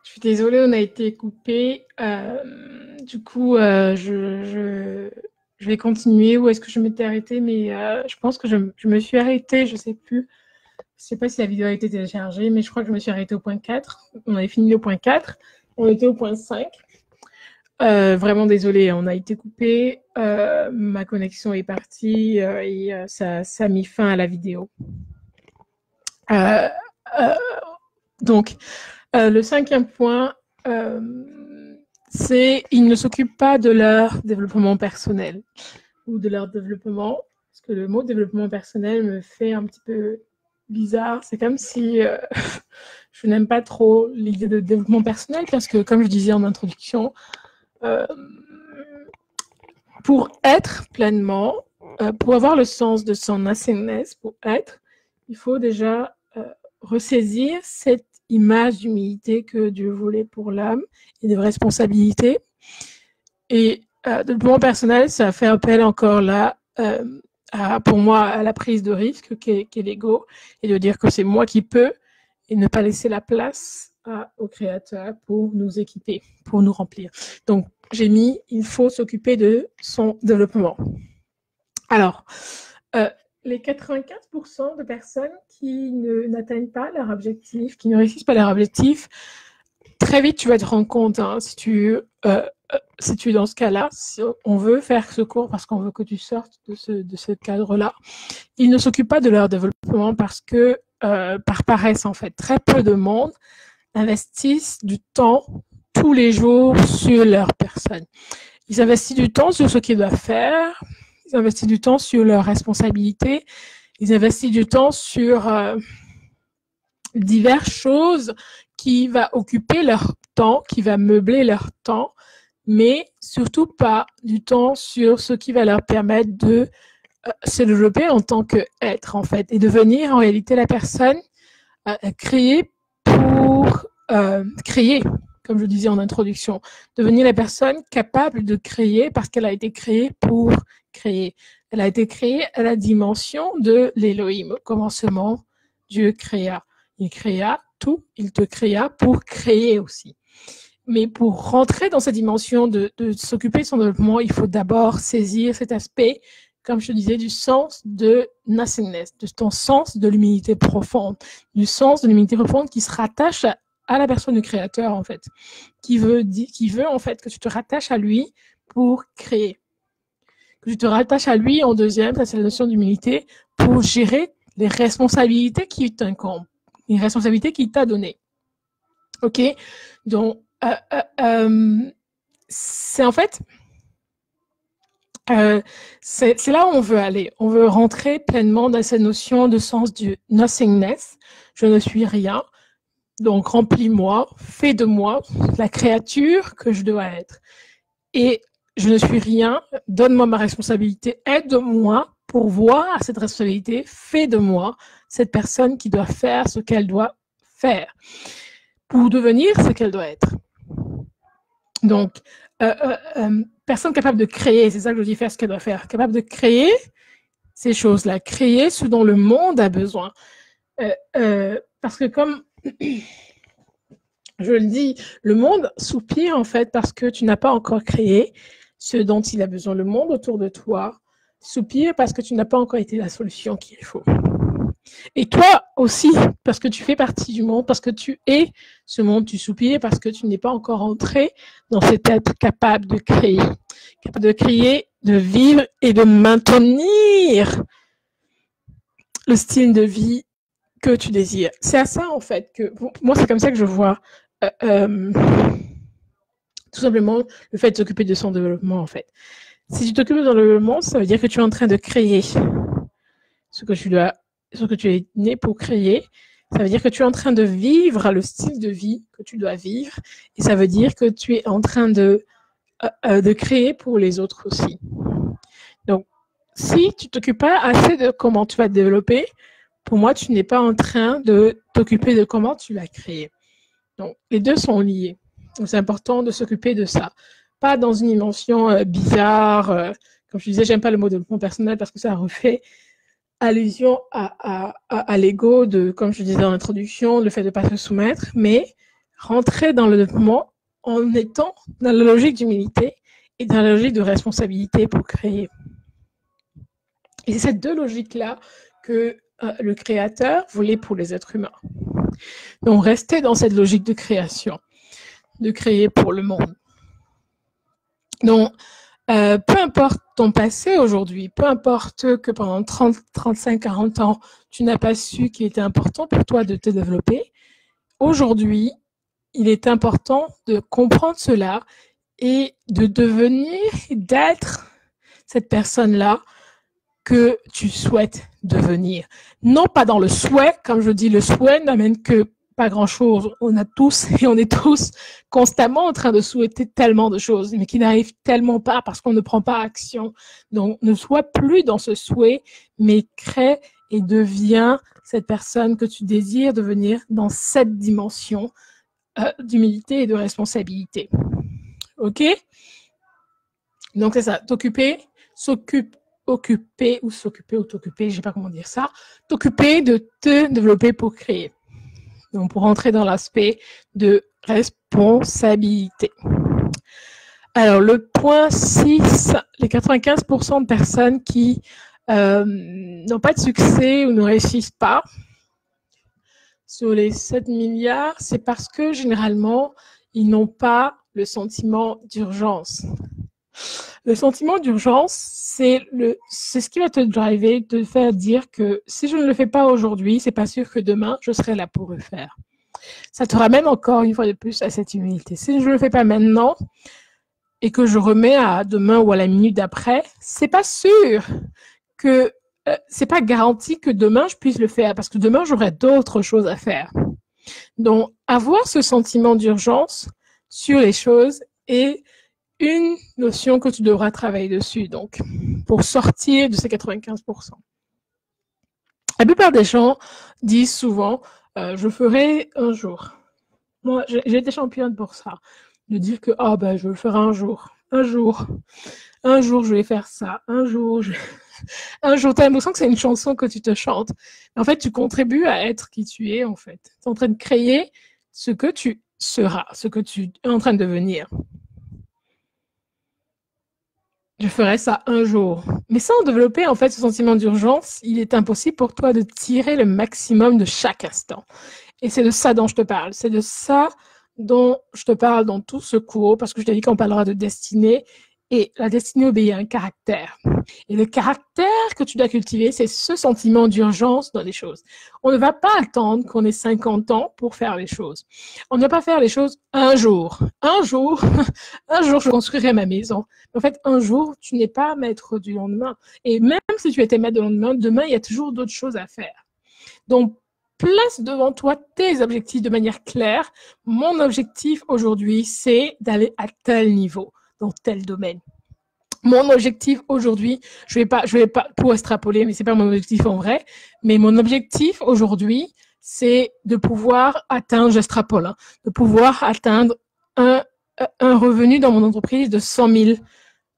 Je suis désolée, on a été coupé. Du coup, je vais continuer. Où est-ce que je m'étais arrêtée? Mais je pense que je me suis arrêtée, je sais plus. Je sais pas si la vidéo a été téléchargée, mais je crois que je me suis arrêtée au point 4. On avait fini au point 4. On était au point 5. Vraiment désolée, on a été coupé. Ma connexion est partie et ça a mis fin à la vidéo. Donc, le cinquième point, c'est ils ne s'occupent pas de leur développement personnel ou de leur développement, parce que le mot développement personnel me fait un petit peu bizarre. C'est comme si je n'aime pas trop l'idée de développement personnel, parce que comme je disais en introduction, pour être pleinement, pour avoir le sens de son nothingness, pour être, il faut déjà ressaisir cette image d'humilité que Dieu voulait pour l'âme et de responsabilité. Et développement personnel, ça fait appel encore là, pour moi, à la prise de risque qu'est l'ego, et de dire que c'est moi qui peux, et ne pas laisser la place au Créateur pour nous équiper, pour nous remplir. Donc, j'ai mis, il faut s'occuper de son développement. Alors, les 95% de personnes qui n'atteignent pas leur objectif, qui ne réussissent pas leur objectif, très vite, tu vas te rendre compte, hein, si tu es dans ce cas-là, si on veut faire ce cours parce qu'on veut que tu sortes de ce cadre-là, ils ne s'occupent pas de leur développement parce que, par paresse, en fait, très peu de monde investissent du temps tous les jours sur leur personne. Ils investissent du temps sur ce qu'ils doivent faire, ils investissent du temps sur leurs responsabilités, ils investissent du temps sur diverses choses qui va occuper leur temps, qui va meubler leur temps, mais surtout pas du temps sur ce qui va leur permettre de se développer en tant qu'être, en fait, et devenir en réalité la personne créée pour créer, comme je disais en introduction, devenir la personne capable de créer parce qu'elle a été créée pour créer. Elle a été créée à la dimension de l'Élohim. Au commencement, Dieu créa. Il créa tout, il te créa pour créer aussi. Mais pour rentrer dans cette dimension de s'occuper de son développement, il faut d'abord saisir cet aspect, comme je te disais, du sens de nothingness, de ton sens de l'humilité profonde, du sens de l'humilité profonde qui se rattache à la personne du Créateur, en fait, qui veut en fait que tu te rattaches à lui pour créer, que tu te rattaches à lui en deuxième, ça c'est la notion d'humilité, pour gérer les responsabilités qui t'incombent, les responsabilités qu'il t'a données. Ok, donc c'est en fait c'est là où on veut aller. On veut rentrer pleinement dans cette notion de sens du nothingness. Je ne suis rien. Donc, remplis-moi, fais de moi la créature que je dois être. Et je ne suis rien. Donne-moi ma responsabilité. Aide-moi pour voir cette responsabilité. Fais de moi cette personne qui doit faire ce qu'elle doit faire pour devenir ce qu'elle doit être. Donc, personne capable de créer, c'est ça que je dis, faire ce qu'elle doit faire, capable de créer ces choses-là, créer ce dont le monde a besoin. Parce que comme je le dis, le monde soupire en fait parce que tu n'as pas encore créé ce dont il a besoin. Le monde autour de toi soupire parce que tu n'as pas encore été la solution qu'il faut. Et toi aussi, parce que tu fais partie du monde, parce que tu es ce monde, tu soupires parce que tu n'es pas encore entré dans cet être capable de créer, de vivre et de maintenir le style de vie que tu désires. C'est à ça, en fait, que moi, c'est comme ça que je vois tout simplement le fait de s'occuper de son développement, en fait. Si tu t'occupes de ton développement, ça veut dire que tu es en train de créer ce que tu es né pour créer. Ça veut dire que tu es en train de vivre le style de vie que tu dois vivre. Et ça veut dire que tu es en train de créer pour les autres aussi. Donc, si tu ne t'occupes pas assez de comment tu vas te développer, pour moi, tu n'es pas en train de t'occuper de comment tu vas créer. Donc, les deux sont liés. Donc, c'est important de s'occuper de ça. Pas dans une dimension bizarre. Comme je disais, j'aime pas le mot développement personnel parce que ça refait allusion à l'ego, comme je disais en introduction, le fait de ne pas se soumettre, mais rentrer dans le développement en étant dans la logique d'humilité et dans la logique de responsabilité pour créer. Et c'est ces deux logiques-là que le créateur voulait pour les êtres humains. Donc, rester dans cette logique de création, de créer pour le monde. Donc, peu importe ton passé aujourd'hui, peu importe que pendant 30, 35, 40 ans, tu n'as pas su qu'il était important pour toi de te développer, aujourd'hui, il est important de comprendre cela et de devenir, d'être cette personne-là que tu souhaites devenir. Non pas dans le souhait, comme je dis, le souhait n'amène que pas grand-chose. On a tous et on est tous constamment en train de souhaiter tellement de choses, mais qui n'arrivent tellement pas parce qu'on ne prend pas action. Donc, ne sois plus dans ce souhait, mais crée et deviens cette personne que tu désires devenir dans cette dimension d'humilité et de responsabilité. OK? Donc, c'est ça. T'occuper, occuper ou t'occuper, je sais pas comment dire ça. T'occuper de te développer pour créer. Donc, pour entrer dans l'aspect de responsabilité. Alors, le point 6, les 95% de personnes qui n'ont pas de succès ou ne réussissent pas sur les 7 milliards, c'est parce que généralement, ils n'ont pas le sentiment d'urgence. Le sentiment d'urgence, c'est ce qui va te driver, te faire dire que si je ne le fais pas aujourd'hui, c'est pas sûr que demain, je serai là pour le faire. Ça te ramène encore une fois de plus à cette humilité. Si je ne le fais pas maintenant et que je remets à demain ou à la minute d'après, c'est pas sûr que c'est pas garanti que demain je puisse le faire parce que demain j'aurai d'autres choses à faire. Donc, avoir ce sentiment d'urgence sur les choses est une notion que tu devras travailler dessus, donc, pour sortir de ces 95%. La plupart des gens disent souvent, je ferai un jour. Moi, j'ai été championne pour ça, de dire que, je le ferai un jour, je vais faire ça, un jour, t'as l'impression que c'est une chanson que tu te chantes. En fait, tu contribues à être qui tu es, en fait. Tu es en train de créer ce que tu seras, ce que tu es en train de devenir. Je ferai ça un jour. Mais sans développer, en fait, ce sentiment d'urgence, il est impossible pour toi de tirer le maximum de chaque instant. Et c'est de ça dont je te parle. C'est de ça dont je te parle dans tout ce cours, parce que je t'ai dit qu'on parlera de destinée. Et la destinée obéit à un caractère. Et le caractère que tu dois cultiver, c'est ce sentiment d'urgence dans les choses. On ne va pas attendre qu'on ait 50 ans pour faire les choses. On ne va pas faire les choses un jour. Un jour, je construirai ma maison. En fait, un jour, tu n'es pas maître du lendemain. Et même si tu étais maître du lendemain, demain, il y a toujours d'autres choses à faire. Donc, place devant toi tes objectifs de manière claire. Mon objectif aujourd'hui, c'est d'aller à tel niveau, dans tel domaine. Mon objectif aujourd'hui, je vais pas pour extrapoler, mais c'est pas mon objectif en vrai, mais mon objectif aujourd'hui, c'est de pouvoir atteindre, j'extrapole, de pouvoir atteindre un revenu dans mon entreprise de 100 000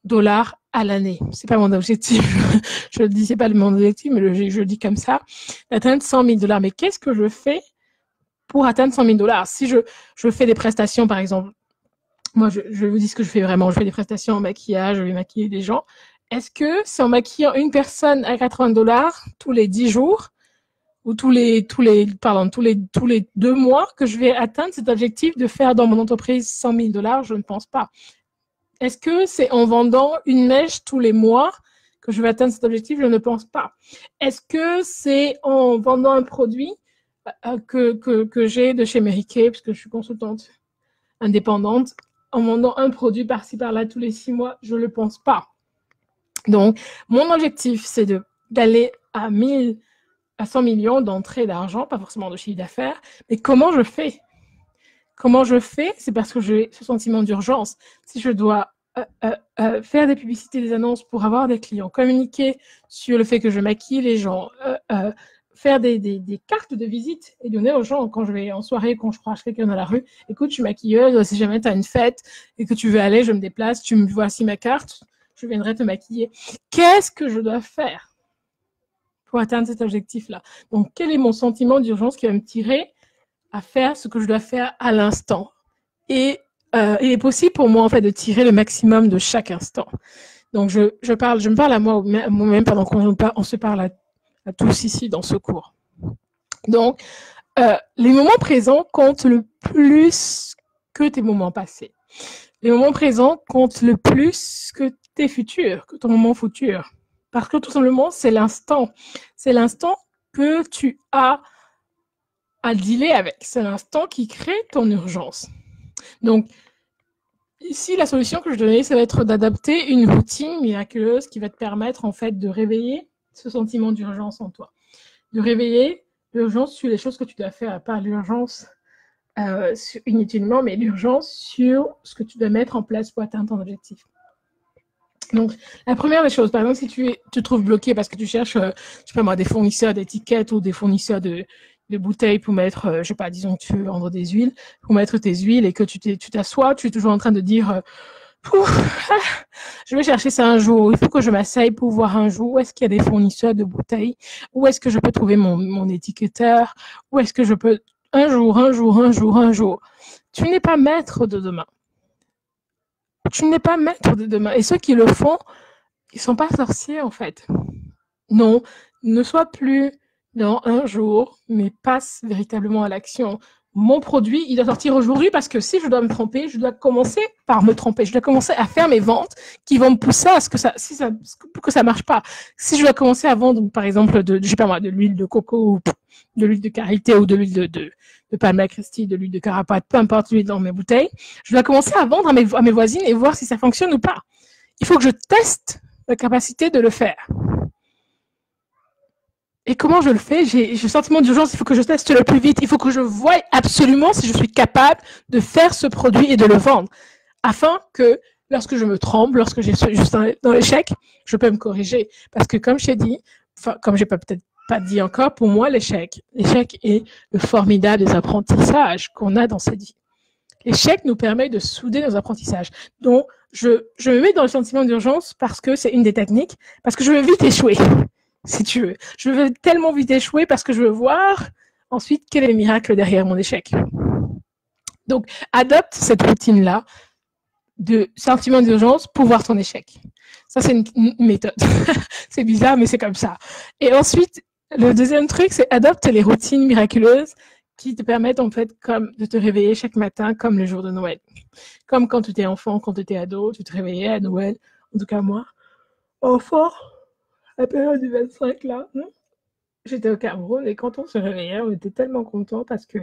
$ à l'année. C'est pas mon objectif. Je le dis, c'est pas mon objectif, mais je le dis comme ça. D'atteindre 100 000 $. Mais qu'est-ce que je fais pour atteindre 100 000 $? Si je fais des prestations, par exemple, moi, je vous dis ce que je fais vraiment. Je fais des prestations en maquillage, je vais maquiller des gens. Est-ce que c'est en maquillant une personne à 80 $ tous les 10 jours ou tous les 2 mois que je vais atteindre cet objectif de faire dans mon entreprise 100 000 $? Je ne pense pas. Est-ce que c'est en vendant une mèche tous les mois que je vais atteindre cet objectif? Je ne pense pas. Est-ce que c'est en vendant un produit que j'ai de chez Mary Kay, parce que je suis consultante indépendante, en vendant un produit par-ci par-là tous les 6 mois? Je ne le pense pas. Donc, mon objectif, c'est d'aller à 100 millions d'entrées d'argent, pas forcément de chiffre d'affaires. Mais comment je fais? Comment je fais? C'est parce que j'ai ce sentiment d'urgence. Si je dois faire des publicités, des annonces pour avoir des clients, communiquer sur le fait que je maquille les gens, faire des cartes de visite et donner aux gens quand je vais en soirée, quand je croise quelqu'un dans la rue, écoute, je suis maquilleuse, si jamais tu as une fête et que tu veux aller, je me déplace, tu me voici ma carte, je viendrai te maquiller. Qu'est-ce que je dois faire pour atteindre cet objectif-là? Donc, quel est mon sentiment d'urgence qui va me tirer à faire ce que je dois faire à l'instant. Et il est possible pour moi, en fait, de tirer le maximum de chaque instant. Donc, je me parle à moi-même pendant on se parle à tous ici dans ce cours. Donc, les moments présents comptent le plus que tes moments passés. Les moments présents comptent le plus que tes futurs, que ton moment futur. Parce que tout simplement, c'est l'instant. C'est l'instant que tu as à dealer avec. C'est l'instant qui crée ton urgence. Donc, ici, la solution que je donnais, ça va être d'adapter une routine miraculeuse qui va te permettre, en fait, de réveiller ce sentiment d'urgence en toi. De réveiller l'urgence sur les choses que tu dois faire, pas l'urgence inutilement, mais l'urgence sur ce que tu dois mettre en place pour atteindre ton objectif. Donc, la première des choses, par exemple, si tu te trouves bloqué parce que tu cherches, je sais pas moi, des fournisseurs d'étiquettes ou des fournisseurs de bouteilles pour mettre, je sais pas, disons que tu veux vendre des huiles, pour mettre tes huiles et que tu t'assois, tu es toujours en train de dire, je vais chercher ça un jour, il faut que je m'asseye pour voir un jour où est-ce qu'il y a des fournisseurs de bouteilles, où est-ce que je peux trouver mon étiqueteur, où est-ce que je peux, un jour. Tu n'es pas maître de demain. Tu n'es pas maître de demain. Et ceux qui le font, ils sont pas sorciers, en fait. Non, ne sois plus dans un jour, mais passe véritablement à l'action. Mon produit, il doit sortir aujourd'hui parce que si je dois me tromper, je dois commencer par me tromper. Je dois commencer à faire mes ventes qui vont me pousser à ce que pour que ça marche pas. Si je dois commencer à vendre, par exemple, je sais pas moi, de l'huile de coco ou de l'huile de karité ou de l'huile de Palma Christi, de l'huile de carapate, peu importe l'huile dans mes bouteilles, je dois commencer à vendre à mes voisines et voir si ça fonctionne ou pas. Il faut que je teste la capacité de le faire. Et comment je le fais? J'ai le sentiment d'urgence, il faut que je teste le plus vite, il faut que je voie absolument si je suis capable de faire ce produit et de le vendre, afin que lorsque je me trompe, lorsque je suis juste dans l'échec, je peux me corriger. Parce que comme je t'ai dit, comme je n'ai peut-être pas dit encore, pour moi, l'échec est le formidable des apprentissages qu'on a dans cette vie. L'échec nous permet de souder nos apprentissages. Donc, je me mets dans le sentiment d'urgence parce que c'est une des techniques, parce que je veux vite échouer, si tu veux. Je veux tellement vite échouer parce que je veux voir ensuite quel est le miracle derrière mon échec. Donc, adopte cette routine-là de sentiment d'urgence pour voir ton échec. Ça, c'est une méthode. C'est bizarre, mais c'est comme ça. Et ensuite, le deuxième truc, c'est adopte les routines miraculeuses qui te permettent, en fait, comme de te réveiller chaque matin, comme le jour de Noël. Comme quand tu étais enfant, quand tu étais ado, tu te réveillais à Noël. En tout cas, moi, enfant, à la période du 25, là, j'étais au Cameroun et quand on se réveillait, on était tellement contents parce que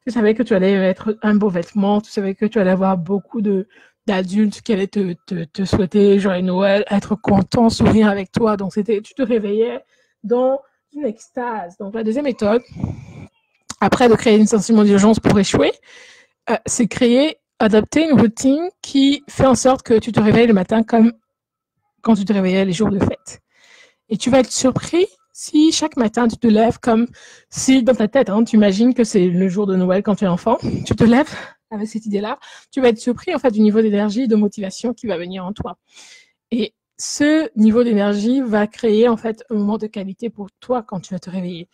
tu savais que tu allais mettre un beau vêtement, tu savais que tu allais avoir beaucoup d'adultes qui allaient te souhaiter joyeux Noël, être contents, sourire avec toi. Donc, tu te réveillais dans une extase. Donc, la deuxième méthode, après de créer un sentiment d'urgence pour échouer, c'est adopter une routine qui fait en sorte que tu te réveilles le matin comme quand tu te réveillais les jours de fête. Et tu vas être surpris si chaque matin tu te lèves comme si dans ta tête, tu imagines que c'est le jour de Noël quand tu es enfant, tu te lèves avec cette idée-là, tu vas être surpris en fait du niveau d'énergie et de motivation qui va venir en toi. Et ce niveau d'énergie va créer en fait un moment de qualité pour toi quand tu vas te réveiller.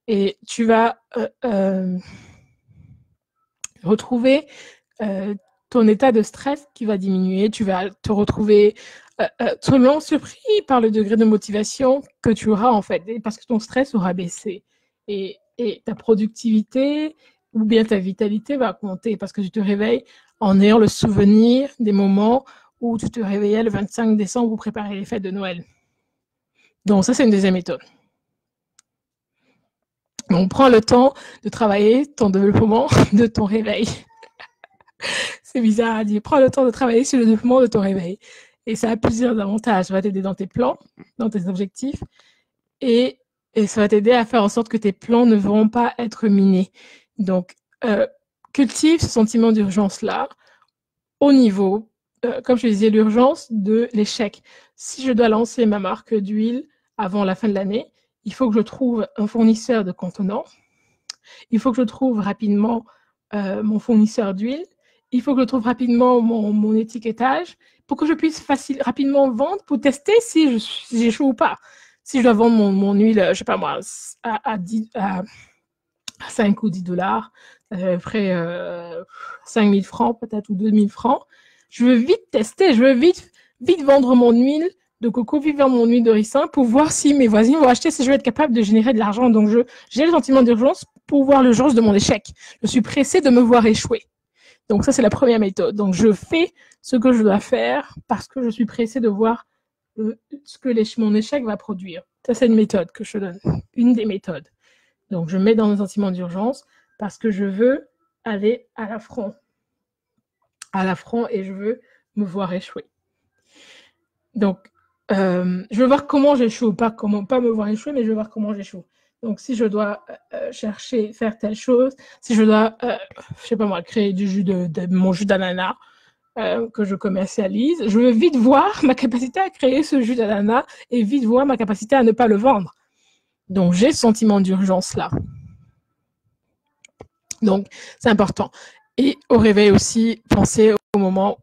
Et tu vas retrouver ton état de stress qui va diminuer, tu vas te retrouver vraiment surpris par le degré de motivation que tu auras en fait, parce que ton stress aura baissé et ta productivité ou bien ta vitalité va augmenter parce que tu te réveilles en ayant le souvenir des moments où tu te réveillais le 25 décembre pour préparer les fêtes de Noël. Donc ça, c'est une deuxième méthode. On prend le temps de travailler ton développement de ton réveil. C'est bizarre à dire. Prends le temps de travailler sur le développement de ton réveil. Et ça a plusieurs avantages. Ça va t'aider dans tes plans, dans tes objectifs. Et ça va t'aider à faire en sorte que tes plans ne vont pas être minés. Donc, cultive ce sentiment d'urgence-là au niveau, comme je disais, l'urgence de l'échec. Si je dois lancer ma marque d'huile avant la fin de l'année, il faut que je trouve un fournisseur de contenants. Il faut que je trouve rapidement mon fournisseur d'huile. Il faut que je trouve rapidement mon étiquetage pour que je puisse rapidement vendre pour tester si j'échoue ou pas. Si je dois vendre mon huile, je sais pas moi, à 5 ou 10 dollars, ça fait à peu près 5 000 francs peut-être ou 2 000 francs. Je veux vite tester, je veux vite vendre mon huile de coco, vite vendre mon huile de ricin pour voir si mes voisins vont acheter, si je vais être capable de générer de l'argent. Donc, j'ai le sentiment d'urgence pour voir l'urgence de mon échec. Je suis pressée de me voir échouer. Donc, ça, c'est la première méthode. Donc, je fais ce que je dois faire parce que je suis pressée de voir ce que mon échec va produire. Ça, c'est une méthode que je donne. Une des méthodes. Donc, je mets dans un sentiment d'urgence parce que je veux aller à l'affront. À l'affront et je veux me voir échouer. Donc, je veux voir comment j'échoue, pas me voir échouer, mais je veux voir comment j'échoue. Donc, si je dois faire telle chose, si je dois, je sais pas moi, créer mon jus d'ananas que je commercialise, je veux vite voir ma capacité à créer ce jus d'ananas et vite voir ma capacité à ne pas le vendre. Donc, j'ai ce sentiment d'urgence là. Donc, c'est important. Et au réveil aussi, penser au moment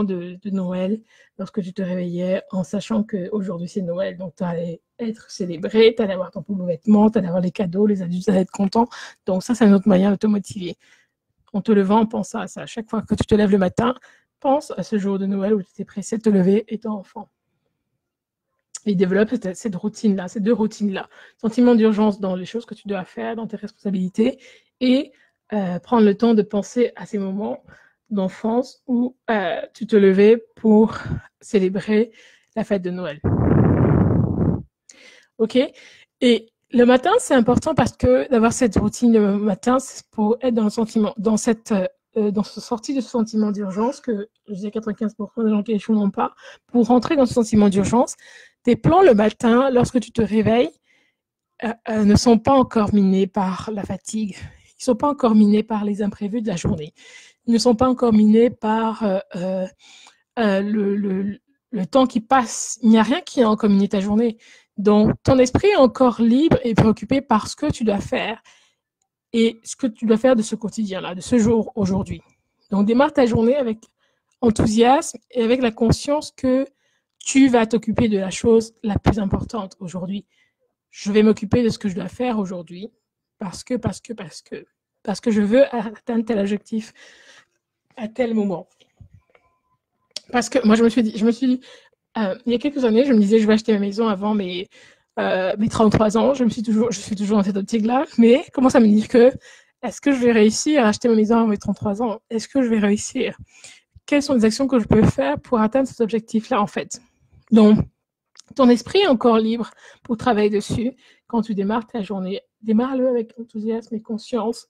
de Noël, lorsque tu te réveillais en sachant qu'aujourd'hui c'est Noël, donc tu allais être célébré, tu allais avoir ton nouveau vêtement, tu allais avoir les cadeaux, les adultes allaient être contents. Donc ça, c'est un autre moyen de te motiver. En te levant, pense à ça. Chaque fois que tu te lèves le matin, pense à ce jour de Noël où tu étais pressé de te lever étant enfant. Et développe cette routine-là, ces deux routines-là. Sentiment d'urgence dans les choses que tu dois faire, dans tes responsabilités, et prendre le temps de penser à ces moments d'enfance où tu te levais pour célébrer la fête de Noël. OK? Et le matin, c'est important parce que d'avoir cette routine le matin, c'est pour être dans le sentiment, dans ce sortie de ce sentiment d'urgence que je disais 95% des gens qui échouent n'ont pas. Pour rentrer dans ce sentiment d'urgence, tes plans le matin, lorsque tu te réveilles, ne sont pas encore minés par la fatigue. Ils ne sont pas encore minés par les imprévus de la journée. Ils ne sont pas encore minés par le temps qui passe. Il n'y a rien qui a encore miné ta journée. Donc, ton esprit est encore libre et préoccupé par ce que tu dois faire et ce que tu dois faire de ce quotidien-là, de ce jour aujourd'hui. Donc, démarre ta journée avec enthousiasme et avec la conscience que tu vas t'occuper de la chose la plus importante aujourd'hui. Je vais m'occuper de ce que je dois faire aujourd'hui parce que je veux atteindre tel objectif à tel moment. Parce que moi, je me suis dit, il y a quelques années, je me disais, je vais acheter ma maison avant mes 33 ans. Je suis toujours dans cette optique-là. Mais commence à me dire est-ce que je vais réussir à acheter ma maison avant mes 33 ans? Est-ce que je vais réussir? Quelles sont les actions que je peux faire pour atteindre cet objectif-là, en fait? Donc, ton esprit est encore libre pour travailler dessus quand tu démarres ta journée. Démarre-le avec enthousiasme et conscience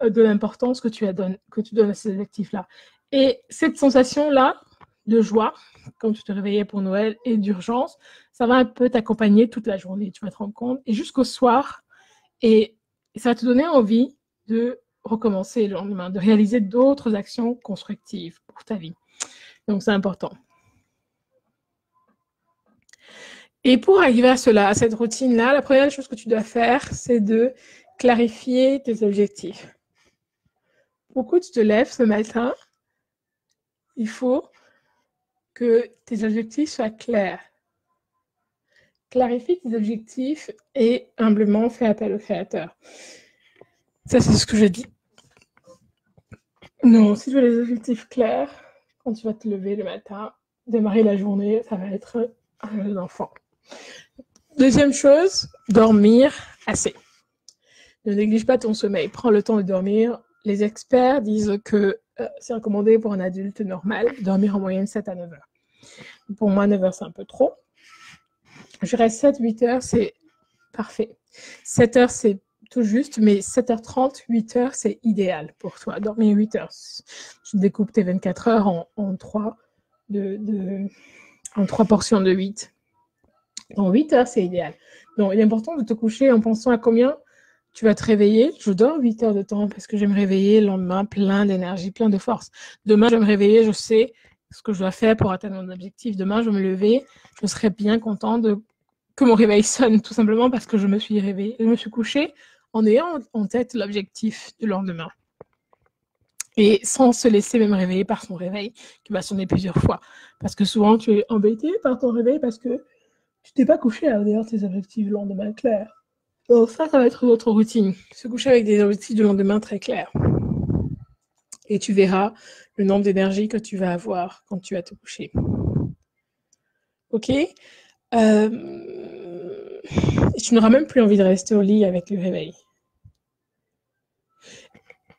de l'importance que tu donnes à ces objectifs-là. Et cette sensation-là de joie, quand tu te réveillais pour Noël, et d'urgence, ça va un peu t'accompagner toute la journée, tu vas te rendre compte, et jusqu'au soir, et ça va te donner envie de recommencer le lendemain, de réaliser d'autres actions constructives pour ta vie. Donc, c'est important. Et pour arriver à cela, à cette routine-là, la première chose que tu dois faire, c'est de clarifier tes objectifs. Pourquoi tu te lèves ce matin? Il faut que tes objectifs soient clairs. Clarifie tes objectifs et humblement fais appel au Créateur. Ça, c'est ce que je dis. Non, si tu veux les objectifs clairs, quand tu vas te lever le matin, démarrer la journée, ça va être un jeu d'enfant. Deuxième chose, dormir assez. Ne néglige pas ton sommeil. Prends le temps de dormir. Les experts disent que c'est recommandé pour un adulte normal de dormir en moyenne 7 à 9 heures. Pour moi, 9 heures, c'est un peu trop. Je reste 7-8 heures, c'est parfait. 7 heures, c'est tout juste, mais 7h30, 8 heures, c'est idéal pour toi. Dormir 8 heures. Tu découpes tes 24 heures en 3 portions de 8. Donc, 8 heures, c'est idéal. Donc, il est important de te coucher en pensant à combien tu vas te réveiller. Je dors 8 heures de temps parce que je vais me réveiller le lendemain plein d'énergie, plein de force. Demain, je vais me réveiller, je sais ce que je dois faire pour atteindre mon objectif. Demain, je vais me lever, je serai bien contente que mon réveil sonne, tout simplement parce que je me suis réveillée. Je me suis couchée en ayant en tête l'objectif du lendemain. Et sans se laisser même réveiller par son réveil, qui va sonner plusieurs fois. Parce que souvent, tu es embêté par ton réveil parce que tu t'es pas couché à l'heure de tes objectifs le lendemain clair. Donc ça va être votre routine. Se coucher avec des objectifs de lendemain très clairs. Et tu verras le nombre d'énergie que tu vas avoir quand tu vas te coucher. Ok. Et tu n'auras même plus envie de rester au lit avec le réveil.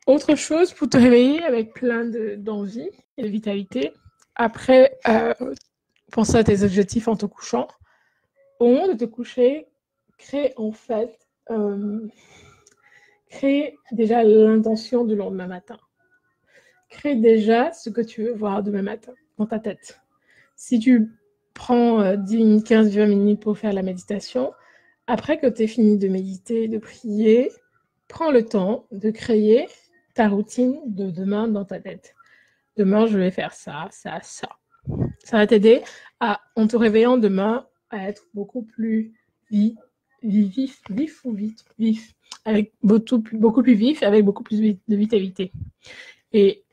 Autre chose pour te réveiller avec plein d'envie et de vitalité, après penser à tes objectifs en te couchant, au moment de te coucher, crée déjà l'intention du lendemain matin. Crée déjà ce que tu veux voir demain matin dans ta tête. Si tu prends 10 minutes, 15, 20 minutes pour faire la méditation, après que tu aies fini de méditer, de prier, prends le temps de créer ta routine de demain dans ta tête. Demain, je vais faire ça, ça, ça. Ça va t'aider en te réveillant demain, à être beaucoup plus vif, avec beaucoup plus vif, avec beaucoup plus de vitalité. Et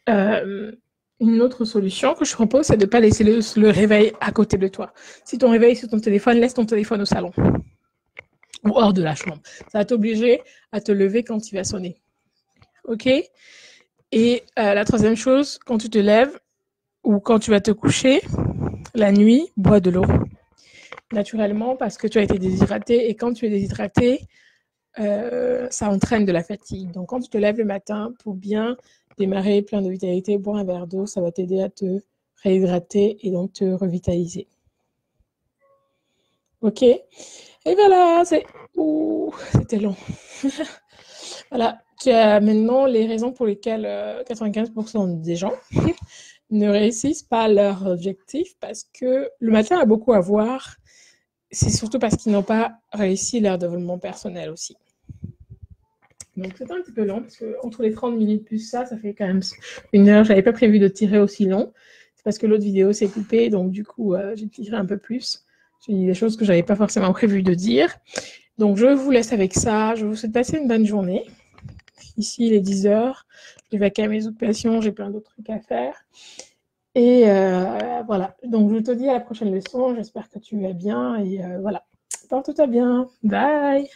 une autre solution que je propose, c'est de ne pas laisser le réveil à côté de toi. Si ton réveil est sur ton téléphone, laisse ton téléphone au salon ou hors de la chambre. Ça va t'obliger à te lever quand il va sonner. OK? Et la troisième chose, quand tu te lèves ou quand tu vas te coucher, la nuit, bois de l'eau. Naturellement, parce que tu as été déshydraté. Et quand tu es déshydraté, ça entraîne de la fatigue. Donc, quand tu te lèves le matin, pour bien démarrer plein de vitalité, boire un verre d'eau, ça va t'aider à te réhydrater et donc te revitaliser. OK? Et voilà, c'était long. Voilà, tu as maintenant les raisons pour lesquelles 95% des gens ne réussissent pas leur objectif, parce que le matin a beaucoup à voir. C'est surtout parce qu'ils n'ont pas réussi leur développement personnel aussi. Donc c'était un petit peu long, parce que entre les 30 minutes plus ça fait quand même 1 heure. J'avais pas prévu de tirer aussi long. C'est parce que l'autre vidéo s'est coupée, donc du coup, j'ai tiré un peu plus. J'ai dit des choses que j'avais pas forcément prévu de dire. Donc je vous laisse avec ça. Je vous souhaite passer une bonne journée. Ici, il est 10 heures. Je vais à mes occupations, j'ai plein d'autres trucs à faire. Et voilà. Donc je te dis à la prochaine leçon. J'espère que tu vas bien. Et voilà. Porte-toi bien. Bye.